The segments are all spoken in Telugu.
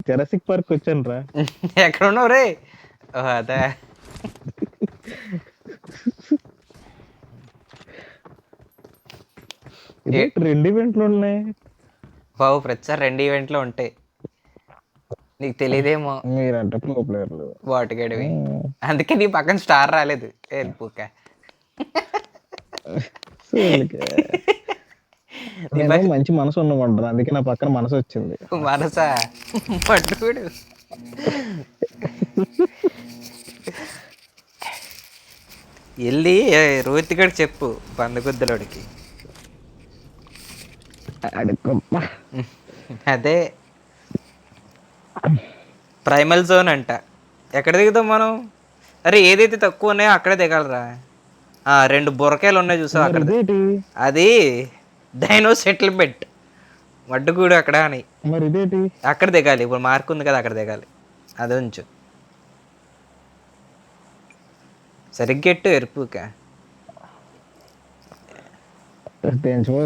జరాసిక్ పార్క్ వచ్చాను రా. ఎక్కడ ఉన్నావు రే? అదే ఇదే 2 ఈవెంట్లు ఉన్నాయి. బాబు ప్రతిసారి 2 ఈవెంట్లు ఉంటాయి, నీకు తెలియదేమో. మీరంటే ప్రో ప్లేయర్లు. వాటిగడివి అందుకే నీ పక్కన స్టార్ రాలేదు. వెళ్ళిపోక నేను మంచి మనసు ఉన్నమంటారు, అందుకే నా పక్కన మనసు వచ్చింది. మనసా పట్టుకుడు. వెళ్ళి రోహిత్ గడికి చెప్పు, బందగుద్దలోడికి. అదే ప్రైమల్ జోన్ అంట. ఎక్కడ దిగుతాం మనం? అరే ఏదైతే తక్కువ ఉన్నాయో అక్కడే దిగాలరా. 2 బుర్రకాయలు ఉన్నాయి చూసావు అక్కడ, అది డైనో సెటిల్మెంట్ మడ్డుగూడు అక్కడ అని. మరి ఇదేంటి? అక్కడ దిగాలి, ఇప్పుడు మార్క్ ఉంది కదా అక్కడ దిగాలి. అది ఉంచు సరిగ్గెట్టు ఎరుపుక.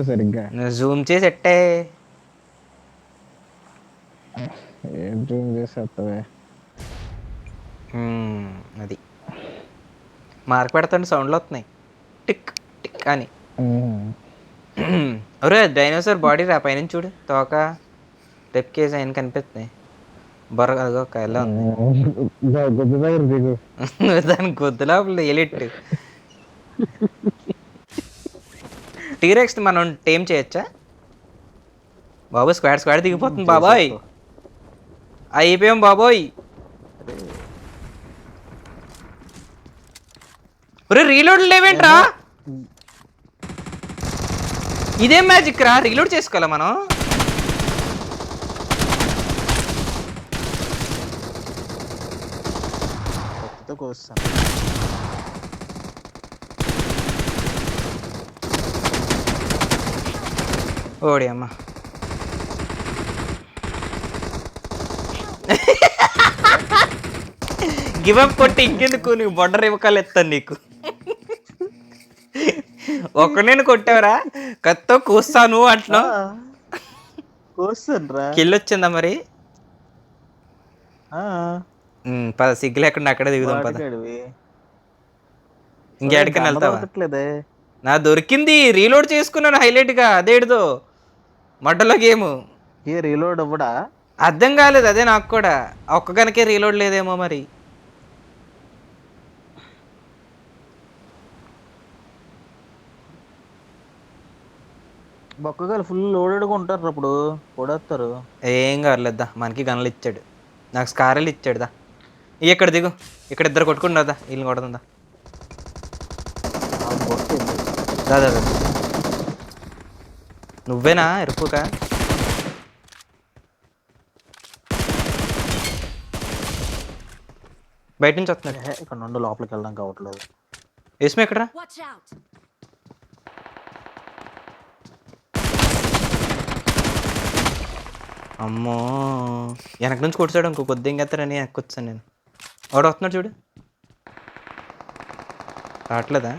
సరిగ్గా జూమ్ చేసి ఎట్టే జూమ్ చేసేస్తావే. అది మార్క్ పెడతాండి, సౌండ్లు వస్తున్నాయి టిక్ టిక్ అని. అరే డైనోసార్ బాడీ రా, పైనుంచి చూడు, తోక టెప్ కేసు ఆయన కనిపిస్తున్నాయి. బొర్ర ఒక ఎలా ఉంది దాని గొద్దు లోపల ఎలిట్. టీరెక్స్ మనం టేమ్ చేయొచ్చా బాబు? స్క్వాడ్ దిగిపోతుంది బాబాయ్, అయిపోయాం బాబోయ్. ఒరే రీలోడ్ లేవేంట్రా? ఇదేం మ్యాజిక్ రా, రీలోడ్ చేసుకోవాలా మనం? ఓడి అమ్మ. గివప్ కొట్టి ఇంకెందుకు, నీకు బొడ్డర్ ఇవ్వకాలు ఎత్తాను నీకు. ఒక్కడేను కొట్టావరా, కత్తో కూస్తాను అంటున్నావు. కిల్ వచ్చిందా మరి? పద సిగ్గు లేకుండా అక్కడే దిగుదాం పద. ఇంకెక్కడికైనా వెళ్తావా? నా దొరికింది, రీలోడ్ చేసుకున్నాను హైలైట్ గా. అదేడుదో మడ్డలో గేమ్ రీలోడ్ అవ్వడా? అర్థం కాలేదు అదే నాకు కూడా. ఒక్క గనకే రీలోడ్ లేదేమో మరి. బొక్కగాలు ఫుల్ లోడెడ్గా ఉంటారు అప్పుడు కొడేస్తారు. ఏం కావట్లేదా, మనకి గన్లు ఇచ్చాడు, నాకు స్కారలు ఇచ్చాడు. దా ఇక్కడ దిగు, ఇక్కడ ఇద్దరు కొట్టుకుంటుందా, వీళ్ళని కొడుతుందా. దాదా నువ్వేనా ఎరుపుక? బయట నుంచి వస్తున్నాడు. ఇక్కడ నుండి లోపలికి వెళ్ళడం కావట్లేదు. వేసుమే ఎక్కడరా? అమ్మో వెనక నుంచి కొట్టాడు, ఇంకో కొద్ది ఇంకెత్తారని ఎక్కొచ్చాను నేను. వాడు వస్తున్నాడు చూడు, రావట్లేదా?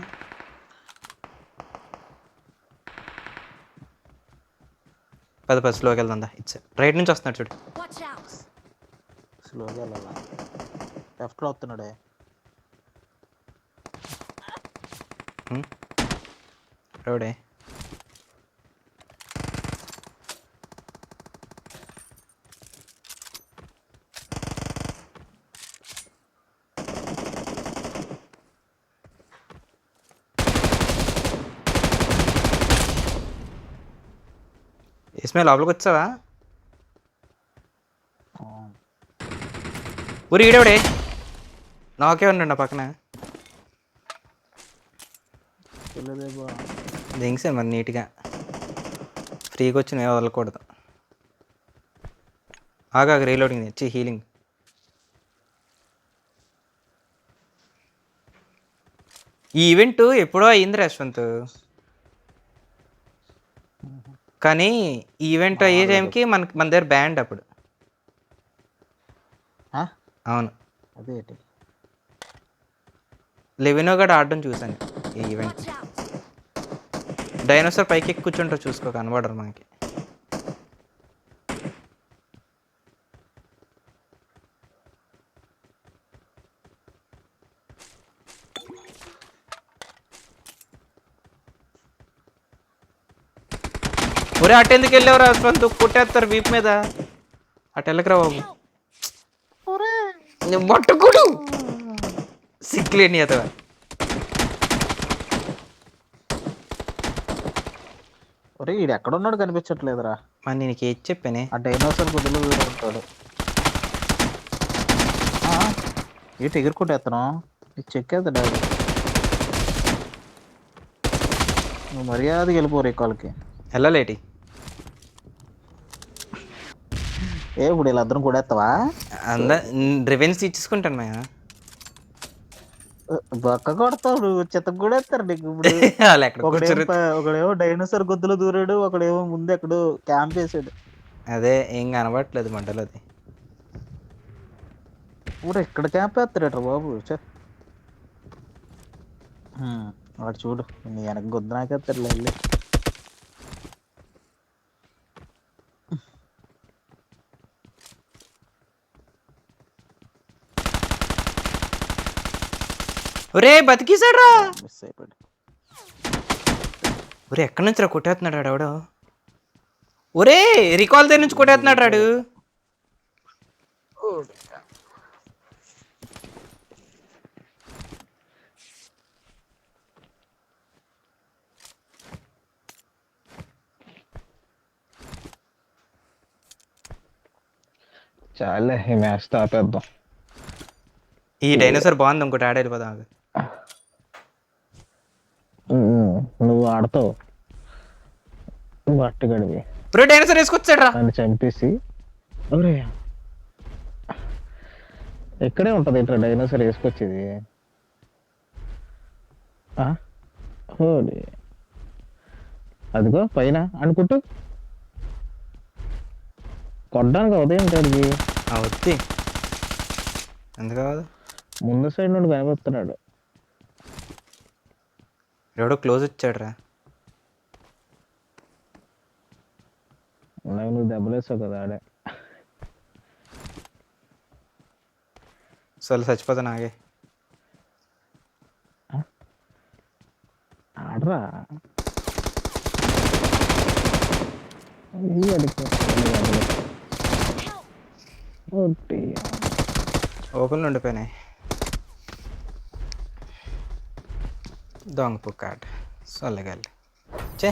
పది స్లోకి వెళ్దా. ఇచ్చా రైట్ నుంచి వస్తున్నాడు చూడు. స్లోగా వెళ్ళాలా? లెఫ్ట్లో వస్తున్నాడే. రోడే ఇస్మే లోపలికి వచ్చావా? ఊరి ఈడేవిడే నాకే ఉన్నాడు నా పక్కన. దింగ్సే మరి నీట్గా, ఫ్రీగా వచ్చి నేను వదలకూడదు. ఆగా రీలోడింగ్ తెచ్చి హీలింగ్. ఈ ఈవెంట్ ఎప్పుడో అయ్యింది యశ్వంత్, కానీ ఈవెంట్ అయ్యే టైంకి మన దగ్గర బ్యాండ్ అప్పుడు. అవును అదేంటి, లెవినో గడ ఆడడం చూసాను ఈ ఈవెంట్. డైనోసార్ పైకి ఎక్కి కూర్చుంటారు, చూసుకో కనబడరు మనకి. ఒరే అటు ఎందుకు వెళ్ళావురా పంతు కొట్టేస్తారు వీపు మీద అటు వెళ్ళకరా బాబు నేను పట్టుకోడు సిక్కులేని అతను ఒరే ఈడు ఎక్కడ ఉన్నాడు కనిపించట్లేదురా. మరి నేను ఏది చెప్పానే ఆ డైనోసార్ గుడ్డలో వీడు ఉంటాడు. ఏంటి ఎగురుకుంటేస్తాను నీకు చెక్కేద్దా డాడీ. నువ్వు మర్యాదకి వెళ్ళిపోరు ఈ కాల్కి. వెళ్ళలేటి ఏ ఇప్పుడు వీళ్ళందరం కూడేస్తావా? రివెన్స్ తీర్చుకుంటాను మా బొక్క కొడతావు నువ్వు, చెత్త కూడేస్తారు నీకు ఇప్పుడు. వాళ్ళు ఎక్కడ కూర్చోరు ఒకడేమో డైనోసార్ గుద్దలో దూరాడు, ఒకడేమో ముందు ఎక్కడో క్యాంప్ చేసాడు. అదే ఏం కనబడట్లేదు మంటలు అది ఊరు ఇక్కడ క్యాంప్ వేస్తాడట బాబు. వాడు చూడు నీ వెనక గుద్ద నాకేస్తాడు వెళ్ళి. ఒరే బతికేసాడ్రా మిస్ అయిపోయాడు. ఒరే ఎక్కడి నుంచి రా కొట్టేస్తున్నాడు ఆడు ఎవడో ఒరే రికాల్ దగ్గర నుంచి కొట్టేస్తున్నాడు రాడు చాలే ఈ మ్యాచ్ తాపేద్దాం. ఈ డైనోసార్ బాగుంది ఇంకోటి ఆడేళ్ళిపోదాం నువ్వు ఆడతావు, నువ్వు అట్టుగడివి ఒరే డైనోసార్ వేసుకొచ్చాడు రా నన్ను చంపేసి. ఒరే ఎక్కడే ఉంటది ఇట్లా డైనోసార్ వేసుకొచ్చేది. ఓడి అదిగో పైన అనుకుంటూ కొట్టడానికి ఉదయం కాడికి అవుద్ది ఎందుకు కాదు ముందు సైడ్ నుండి కనిపిస్తున్నాడు. ఎవడో క్లోజ్ ఇచ్చాడు రా నువ్వు దెబ్బలేసావు కదా ఆడే. సరే చచ్చిపోతా నాగే ఆడరా ఓపెన్లో ఉండిపోయినాయి దొంగ పుక్కాట సొల్లగాలి చే